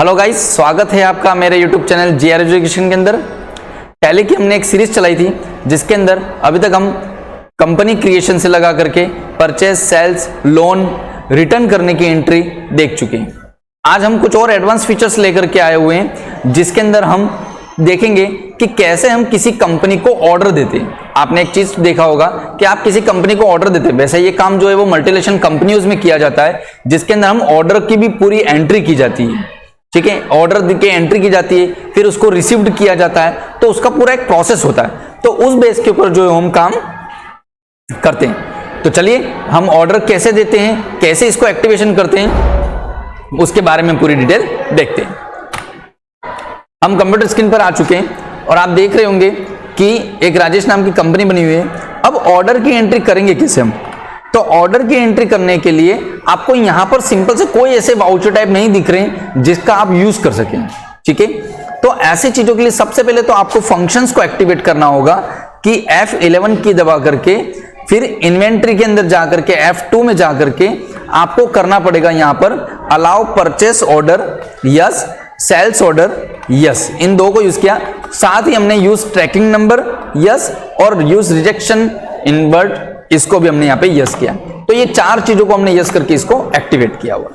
Hello guys, स्वागत है आपका मेरे यूट्यूब चैनल जीआर एजुकेशन के अंदर। टैली की हमने एक सीरीज चलाई थी जिसके अंदर अभी तक हम कंपनी क्रिएशन से लगा करके परचेज, सेल्स, लोन, रिटर्न करने की एंट्री देख चुके हैं। आज हम कुछ और एडवांस फीचर्स लेकर के आए हुए हैं जिसके अंदर हम देखेंगे कि कैसे हम किसी कंपनी को ऑर्डर देते हैं। आपने एक चीज देखा होगा कि आप किसी कंपनी को ऑर्डर देते हैं, वैसे ये काम जो है वो मल्टीनेशनल कंपनीज में किया जाता है जिसके अंदर हम ऑर्डर की भी पूरी एंट्री की जाती है। ठीक है, ऑर्डर की एंट्री की जाती है, फिर उसको रिसीव्ड किया जाता है, तो उसका पूरा एक प्रोसेस होता है। तो उस बेस के ऊपर जो है हम काम करते हैं। तो चलिए हम ऑर्डर कैसे देते हैं, कैसे इसको एक्टिवेशन करते हैं, उसके बारे में पूरी डिटेल देखते हैं। हम कंप्यूटर स्क्रीन पर आ चुके हैं और आप देख रहे होंगे कि एक राजेश नाम की कंपनी बनी हुई है। अब ऑर्डर की एंट्री करेंगे कैसे हम? तो ऑर्डर की एंट्री करने के लिए आपको यहां पर सिंपल से कोई ऐसे वाउचर टाइप नहीं दिख रहे जिसका आप यूज कर सकें। ठीक है, तो ऐसी चीजों के लिए सबसे पहले तो आपको फंक्शंस को एक्टिवेट करना होगा कि F11 की दबा करके फिर इन्वेंट्री के अंदर जाकर के F2 में जाकर के आपको करना पड़ेगा यहां पर allow purchase order yes, sales order yes, इन दो को यूज किया। साथ ही हमने यूज ट्रैकिंग नंबर यस और यूज रिजेक्शन इनवर्ट, इसको भी हमने यहां पे यस किया। तो ये चार चीजों को हमने यस करके इसको एक्टिवेट किया हुआ।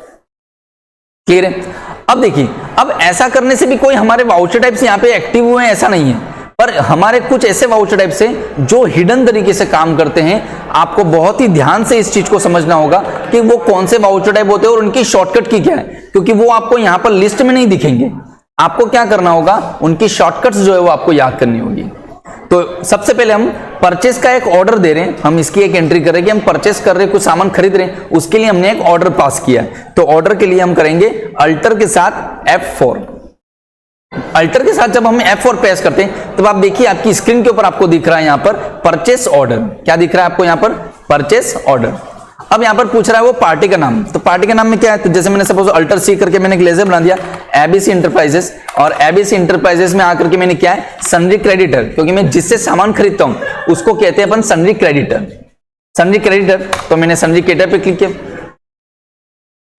क्लियर है? अब देखिए, अब ऐसा करने से भी कोई हमारे वाउचर टाइप से यहां पे एक्टिव हुए हैं ऐसा नहीं है, पर हमारे कुछ ऐसे वाउचर टाइप से जो हिडन तरीके से काम करते हैं। आपको बहुत ही ध्यान से इस चीज को समझना होगा कि वो कौन से वाउचर टाइप होते हैं और उनकी शॉर्टकट की क्या है, क्योंकि वो आपको यहां पर लिस्ट में नहीं दिखेंगे। आपको क्या करना होगा, उनकी शॉर्टकट्स जो है वो आपको याद करनी होगी। तो सबसे पहले हम परचेस का एक ऑर्डर दे रहे हैं, हम इसकी एक एंट्री करेंगे। हम परचेस कर रहे हैं, कुछ सामान खरीद रहे हैं, उसके लिए हमने एक ऑर्डर पास किया है। तो ऑर्डर के लिए हम करेंगे अल्टर के साथ F4। अल्टर के साथ जब हम F4 प्रेस करते हैं तब आप देखिए आपकी स्क्रीन के ऊपर आपको दिख रहा है यहां पर परचेस ऑर्डर। क्या दिख रहा है आपको यहां पर? Purchase order. अब यहां पर पूछ रहा है वो पार्टी का नाम। तो पार्टी के नाम में क्या है? तो जैसे मैंने सपोज अल्टर C करके मैंने एक लेजर बना दिया ABC इंटरप्राइजेस, और ABC इंटरप्राइजेस में आकर के मैंने क्या है सन्ड्री क्रेडिटर, क्योंकि मैं जिससे सामान खरीदता हूं उसको कहते हैं अपन सन्ड्री क्रेडिटर। सन्ड्री क्रेडिटर, तो मैंने सन्ड्री क्रेडिटर पे क्लिक किया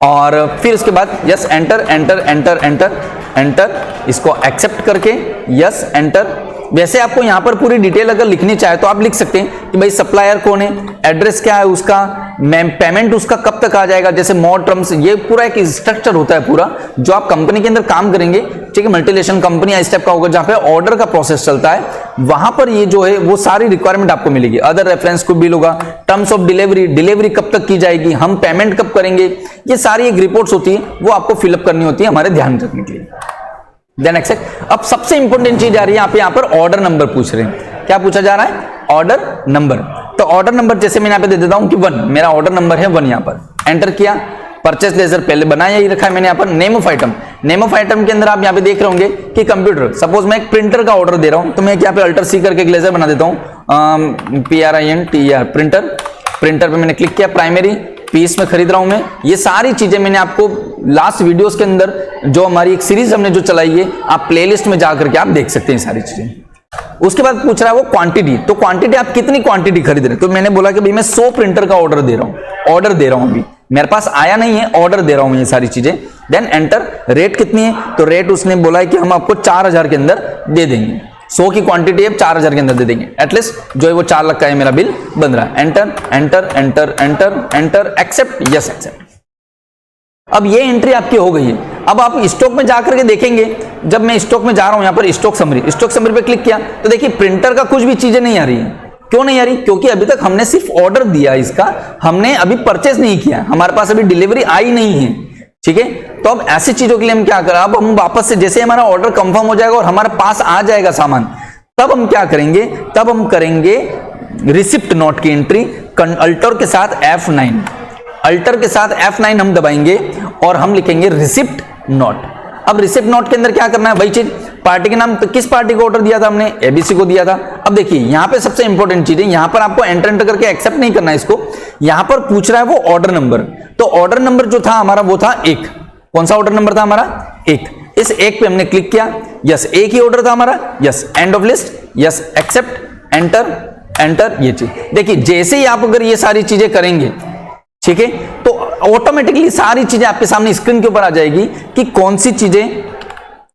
और फिर उसके बाद yes enter enter enter enter enter, इसको एक्सेप्ट करके यस एंटर। वैसे आपको यहां पर पूरी डिटेल अगर लिखनी चाहे तो आप लिख सकते हैं कि भाई सप्लायर कौन है, एड्रेस क्या है उसका, पेमेंट उसका कब तक आ जाएगा, जैसे मोर टर्म्स, ये पूरा एक स्ट्रक्चर होता है पूरा जो आप कंपनी के अंदर काम करेंगे। ठीक है, मल्टीनेशनल कंपनी इस टाइप का होगा जहां पे ऑर्डर का प्रोसेस चलता है, वहां पर ये जो है वो सारी रिक्वायरमेंट आपको मिलेगी। अदर रेफरेंस को बिल होगा, टर्म्स ऑफ डिलीवरी, डिलीवरी कब तक की जाएगी, हम पेमेंट कब करेंगे, ये सारी एक रिपोर्ट्स होती है, वो आपको फिलअप करनी होती है हमारे ध्यान रखने के लिए। Then accept. अब सबसे इंपॉर्टेंट चीज आ रही है, आप यहां पर ऑर्डर नंबर पूछ रहे हैं। क्या पूछा जा रहा है? Order number. तो ऑर्डर नंबर जैसे मैं यहां पे दे देता हूं कि 1, मेरा ऑर्डर नंबर है 1। यहां पर एंटर किया, परचेस लेजर पहले बनाया ही रखा है मैंने यहां पर। Name of item, name of item के अंदर आप यहां पे देख रहे होंगे कि कंप्यूटर, सपोज मैं एक प्रिंटर का ऑर्डर दे रहा हूं तो मैं यहां पे अल्टर C करके एक लेजर बना देता हूं PRINTER प्रिंटर। प्रिंटर पे मैंने क्लिक किया, प्राइमरी पीस में खरीद रहा हूं मैं। ये सारी चीजें मैंने आपको लास्ट वीडियोस के अंदर जो हमारी एक सीरीज हमने जो चलाई है, आप प्लेलिस्ट में जाकर के आप देख सकते हैं सारी चीजें। उसके बाद पूछ रहा है वो क्वांटिटी। तो क्वांटिटी, आप कितनी क्वांटिटी खरीद रहे हैं? तो मैंने बोला कि भाई मैं 100 प्रिंटर का ऑर्डर दे रहा हूं, ऑर्डर दे रहा हूं, अभी मेरे पास आया नहीं है, ऑर्डर दे रहा हूं ये सारी चीजें। Then enter. रेट कितनी है? तो रेट उसने बोला है कि हम आपको 4000 के अंदर दे देंगे। 100 की क्वांटिटी है, 4000 के अंदर दे देंगे। एटलीस्ट जो है वो 4 लाख का है मेरा बिल बन रहा है। Enter enter enter enter enter accept yes accept. अब ये एंट्री आपकी हो गई है। अब आप स्टॉक में जाकर के देखेंगे, जब मैं स्टॉक में जा रहा हूं यहां पर स्टॉक समरी पे क्लिक किया तो देखिए प्रिंटर का कुछ भी चीजें नहीं आ रही है। क्यों नहीं आ रही? क्योंकि अभी तक हमने सिर्फ ऑर्डर दिया इसका, हमने अभी परचेस नहीं किया, हमारे पास अभी डिलीवरी आई नहीं है। ठीक है, तो अब ऐसी चीजों के लिए हम क्या करें, अब हम वापस से जैसे हमारा ऑर्डर कंफर्म हो जाएगा और हमारे पास आ जाएगा सामान, तब हम क्या करेंगे, तब हम करेंगे रिसिप्ट नोट की एंट्री अल्टर के साथ F9। अल्टर के साथ F9 हम दबाएंगे और हम लिखेंगे रिसिप्ट नोट। अब रिसिप्ट नोट के अंदर क्या करना है, वही चीज, पार्टी के नाम, तो किस पार्टी को ऑर्डर दिया था हमने? ABC को दिया था। अब देखिए यहां पे सबसे इंपॉर्टेंट चीज है, यहां पर आपको एंटर करके एक्सेप्ट नहीं करना है इसको। यहां पर पूछ रहा है वो ऑर्डर नंबर। तो ऑर्डर नंबर जो था हमारा वो था 1। कौन सा ऑर्डर नंबर था हमारा? 1। इस 1 पे हमने क्लिक किया, यस, एक ही ऑर्डर था हमारा, yes, end of list, yes, accept, enter enter. ये चीज देखिए, जैसे ही आप अगर ये सारी चीजें करेंगे, ठीक है, तो ऑटोमेटिकली सारी चीजें आपके सामने स्क्रीन के ऊपर आ जाएगी कि कौन सी चीजें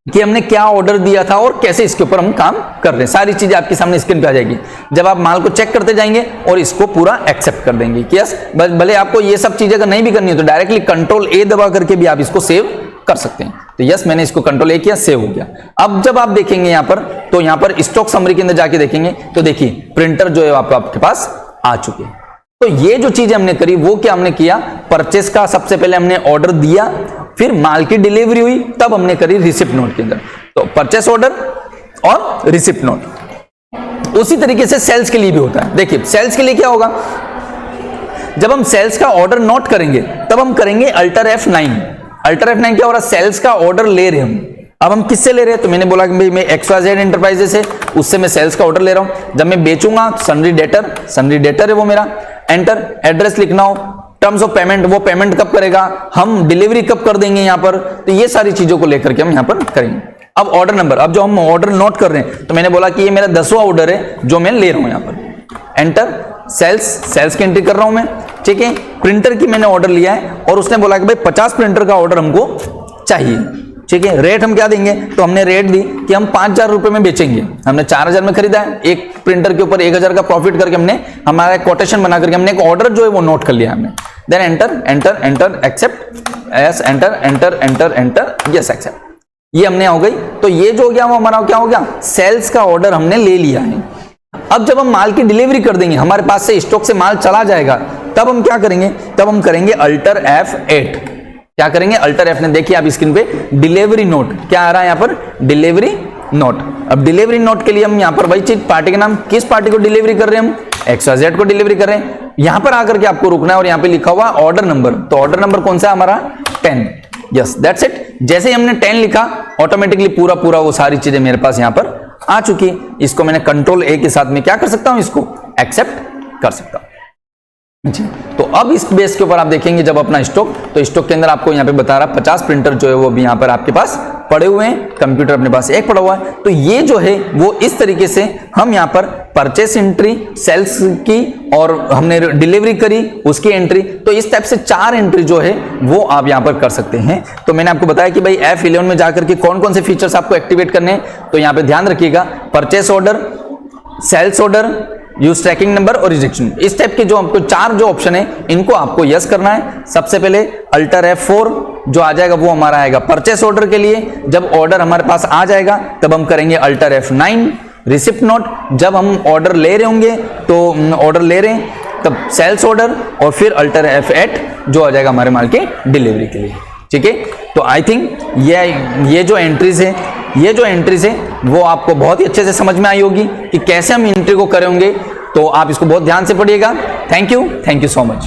कि हमने क्या ऑर्डर दिया था और कैसे इसके ऊपर हम काम कर रहे हैं, सारी चीजें आपके सामने स्क्रीन पे आ जाएगी जब आप माल को चेक करते जाएंगे और इसको पूरा एक्सेप्ट कर देंगे कि यस। भले आपको ये सब चीजें अगर नहीं भी करनी है तो डायरेक्टली कंट्रोल ए दबा करके भी आप इसको सेव कर सकते हैं। तो यस, मैंने इसको कंट्रोल ए किया, सेव हो गया। अब जब आप देखेंगे यहां पर, तो यहां पर स्टॉक समरी के अंदर जाके देखेंगे तो देखिए प्रिंटर जो है आपके पास आ चुके हैं। तो ये जो चीजें हमने करी वो क्या हमने किया, परचेस का सबसे पहले हमने ऑर्डर दिया, फिर माल की डिलीवरी हुई, तब हमने करी रिसिप्ट नोट के अंदर। तो परचेस ऑर्डर और रिसिप्ट नोट। उसी तरीके से सेल्स के लिए भी होता है। देखिए सेल्स के लिए क्या होगा, जब हम सेल्स का ऑर्डर नोट करेंगे तब हम करेंगे अल्टर F9। अल्टर F9 क्या हो रहा है, सेल्स का ऑर्डर ले रहे हम। अब हम किससे ले रहे हैं, तो मैंने बोला कि भाई मैं XYZ एंटरप्राइजेस है, उससे मैं सेल्स का ऑर्डर ले रहा हूं। जब मैं बेचूंगा सन्ड्री डेटर है वो मेरा, एंटर एड्रेस लिखना हो, टर्म्स ऑफ पेमेंट, वो पेमेंट कब करेगा, हम डिलीवरी कब कर देंगे यहां पर, तो ये सारी चीजों को लेकर के हम यहां पर करेंगे। अब ऑर्डर नंबर, अब जो हम ऑर्डर नोट कर रहे हैं तो मैंने बोला कि ये मेरा 10वां ऑर्डर है जो मैं ले रहा हूं यहां पर। एंटर सेल्स की एंट्री कर रहा हूं मैं, ठीक है। प्रिंटर की मैंने ऑर्डर लिया है और उसने बोला कि भाई 50 प्रिंटर का ऑर्डर हमको चाहिए, ठीक है। रेट हम क्या देंगे, तो हमने रेट दी कि हम 5,000 रुपए में बेचेंगे। हमने 4,000 में खरीदा है, एक प्रिंटर के ऊपर 1,000 का प्रॉफिट करके हमने हमारा कोटेशन बना करके हमने एक ऑर्डर जो है वो नोट कर लिया हमने। Then enter accept, yes enter yes accept, ये हमने हो गई। तो ये जो हो गया वो हमारा क्या हो गया, सेल्स का ऑर्डर हमने ले लिया है। अब जब हम माल की डिलीवरी कर देंगे, हमारे पास से स्टॉक से माल चला जाएगा, तब हम क्या करेंगे, तब हम करेंगे अल्टर F8। क्या करेंगे, अल्टर F9। देखिए आप स्क्रीन पे डिलीवरी नोट क्या आ रहा है यहां पर, डिलीवरी नोट। अब डिलीवरी नोट के लिए हम यहां पर वही चीज, पार्टी का नाम, किस पार्टी को डिलीवरी कर रहे हैं हम, XYZ को डिलीवरी कर रहे हैं। यहां पर आकर के आपको रुकना है और यहां पे लिखा हुआ ऑर्डर नंबर, तो ऑर्डर नंबर कौन सा है हमारा, 10। Yes that's it. जैसे ही हमने 10 लिखा, ऑटोमेटिकली पूरा वो सारी चीजें मेरे पास यहां पर आ चुकी। इसको मैंने कंट्रोल ए के साथ में क्या कर सकता हूं, इसको एक्सेप्ट कर सकता हूं। जी, तो अब इस बेस के ऊपर आप देखेंगे जब अपना स्टॉक, तो स्टॉक के अंदर आपको यहाँ पे बता रहा 50 प्रिंटर जो है वो भी यहाँ पर आपके पास पड़े हुए हैं, कंप्यूटर अपने पास एक पड़ा हुआ है। तो ये जो है वो इस तरीके से हम यहाँ पर परचेस एंट्री, सेल्स की, और हमने डिलीवरी करी उसकी एंट्री, तो इस टाइप से 4 एंट्री जो है वो आप यहाँ पर कर सकते हैं। तो मैंने आपको बताया कि भाई F11 में जाकर के कौन कौन से फीचर्स आपको एक्टिवेट करने हैं, तो यहाँ पे ध्यान रखिएगा, purchase order, sales order, use tracking number और रिजेक्शन, इस टाइप के जो आपको 4 जो ऑप्शन है इनको आपको यस करना है। सबसे पहले अल्टर F4 जो आ जाएगा वो हमारा आएगा परचेस ऑर्डर के लिए। जब ऑर्डर हमारे पास आ जाएगा तब हम करेंगे अल्टर F9 रिसिप्ट नोट। जब हम ऑर्डर ले रहे होंगे तो ऑर्डर ले रहे हैं तब सेल्स ऑर्डर, और फिर अल्टर F8 जो आ जाएगा हमारे माल के डिलीवरी के लिए, ठीक है। तो आई थिंक ये जो एंट्रीज है वो आपको बहुत ही अच्छे से समझ में आई होगी कि कैसे हम एंट्री को करेंगे। तो आप इसको बहुत ध्यान से पढ़िएगा। Thank you so much.